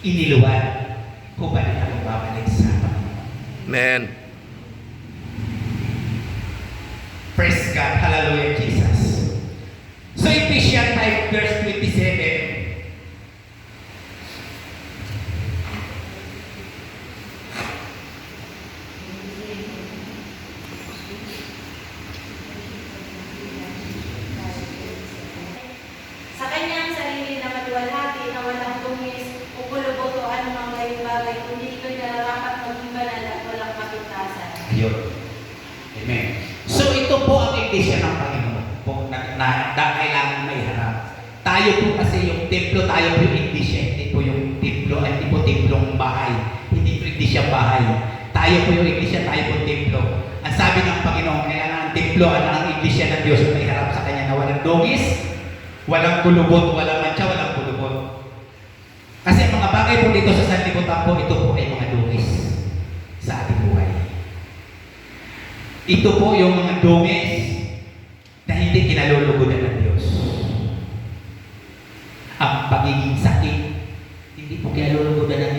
iniluwad kung ba nila magbabalik sa Panginoon. Amen. Praise God. Hallelujah, Jesus. So Ephesians 5 verse 27. Sa kanyang sarili na matiwalhati na walang tumis o kulubot o anumang gayong bagay, kundi ito'y nararapat maging banal at walang kapintasan. Ayun. Amen. So ito po ang iglesia ng Panginoon po na kailangan may harap. Tayo po kasi yung templo, tayo po yung iglesia. Hindi po yung templo, hindi po templong bahay. Hindi po iglesia bahay. Tayo po yung iglesia, tayo po templo. Ang sabi ng Panginoon, kailangan ang templo at ang iglesia ng Diyos may harap sa Kanya na walang dugis, walang kulubot, walang mancha, walang kulubot. Kasi ang mga bagay po dito sa sanlibutan po, ito po ay mga dugis sa ating buhay. Ito po yung mga dungis na hindi kinalulugudan ng Diyos. Ang pagiging sakit